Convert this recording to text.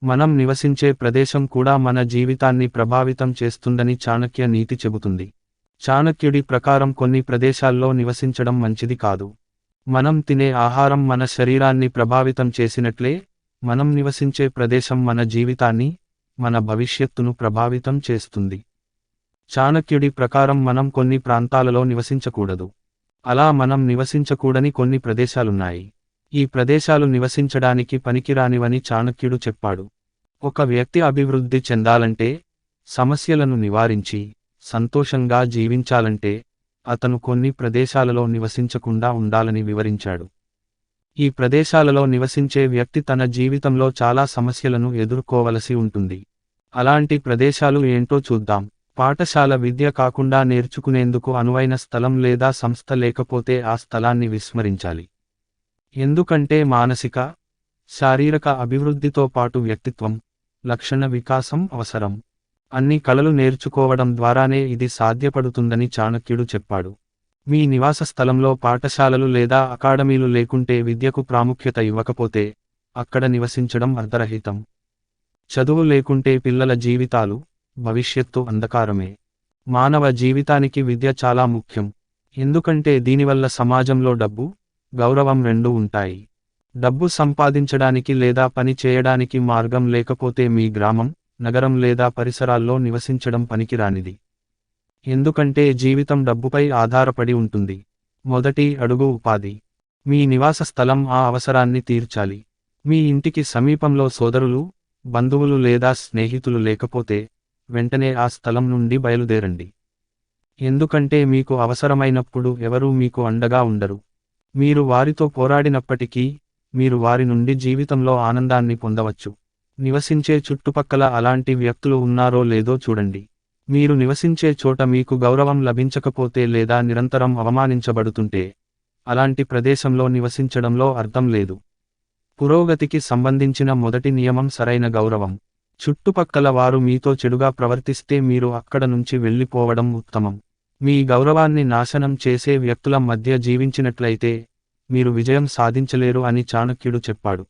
మనం నివసించే ప్రదేశం కూడా మన జీవితాన్ని ప్రభావితం చేస్తుందని చాణక్య నీతి చెబుతుంది. చాణక్యుడి ప్రకారం కొన్ని ప్రదేశాల్లో నివసించడం మంచిది కాదు. మనం తినే ఆహారం మన శరీరాన్ని ప్రభావితం చేసినట్లే, మనం నివసించే ప్రదేశం మన జీవితాన్ని, మన భవిష్యత్తును ప్రభావితం చేస్తుంది. చాణక్యుడి ప్రకారం మనం కొన్ని ప్రాంతాలలో నివసించకూడదు. అలా మనం నివసించకూడని కొన్ని ప్రదేశాలున్నాయి. ఈ ప్రదేశాలు నివసించడానికి పనికిరానివని చాణక్యుడు చెప్పాడు. ఒక వ్యక్తి అభివృద్ధి చెందాలంటే, సమస్యలను నివారించి, సంతోషంగా జీవించాలంటే, అతను కొన్ని ప్రదేశాలలో నివసించకుండా ఉండాలని వివరించాడు. ఈ ప్రదేశాలలో నివసించే వ్యక్తి తన జీవితంలో చాలా సమస్యలను ఎదుర్కోవలసి ఉంటుంది. అలాంటి ప్రదేశాలు ఏంటో చూద్దాం. పాఠశాల విద్య కాకుండా నేర్చుకునేందుకు అనువైన స్థలం లేదా సంస్థ లేకపోతే ఆ స్థలాన్ని విస్మరించాలి. ఎందుకంటే మానసిక, శారీరక అభివృద్ధితో పాటు వ్యక్తిత్వం, లక్షణ వికాసం అవసరం. అన్ని కళలు నేర్చుకోవడం ద్వారానే ఇది సాధ్యపడుతుందని చాణక్యుడు చెప్పాడు. మీ నివాస స్థలంలో పాఠశాలలు లేదా అకాడమీలు లేకుంటే, విద్యకు ప్రాముఖ్యత ఇవ్వకపోతే, అక్కడ నివసించడం అర్థరహితం. చదువు లేకుంటే పిల్లల జీవితాలు, భవిష్యత్తు అంధకారమే. మానవ జీవితానికి విద్య చాలా ముఖ్యం. ఎందుకంటే దీనివల్ల సమాజంలో డబ్బు, గౌరవం రెండూ ఉంటాయి. డబ్బు సంపాదించడానికి లేదా పని చేయడానికి మార్గం లేకపోతే మీ గ్రామం, నగరం లేదా పరిసరాల్లో నివసించడం పనికిరానిది. ఎందుకంటే జీవితం డబ్బుపై ఆధారపడి ఉంటుంది. మొదటి అడుగు ఉపాధి. మీ నివాస స్థలం ఆ అవసరాన్ని తీర్చాలి. మీ ఇంటికి సమీపంలో సోదరులు, బంధువులు లేదా స్నేహితులు లేకపోతే, వెంటనే ఆ స్థలం నుండి బయలుదేరండి. ఎందుకంటే మీకు అవసరమైనప్పుడు ఎవరూ మీకు అండగా ఉండరు. మీరు వారితో పోరాడినప్పటికీ, మీరు వారి నుండి జీవితంలో ఆనందాన్ని పొందవచ్చు. నివసించే చుట్టుపక్కల అలాంటి వ్యక్తులు ఉన్నారో లేదో చూడండి. మీరు నివసించే చోట మీకు గౌరవం లభించకపోతే లేదా నిరంతరం అవమానించబడుతుంటే, అలాంటి ప్రదేశంలో నివసించడంలో అర్థం లేదు. పురోగతికి సంబంధించిన మొదటి నియమం సరైన గౌరవం. చుట్టుపక్కల వారు మీతో చెడుగా ప్రవర్తిస్తే మీరు అక్కడ నుంచి వెళ్ళిపోవడం ఉత్తమం. మీ గౌరవాన్ని నాశనం చేసే వ్యక్తుల మధ్య జీవించినట్లయితే, మీరు విజయం సాధించలేరు అని చాణక్యుడు చెప్పాడు.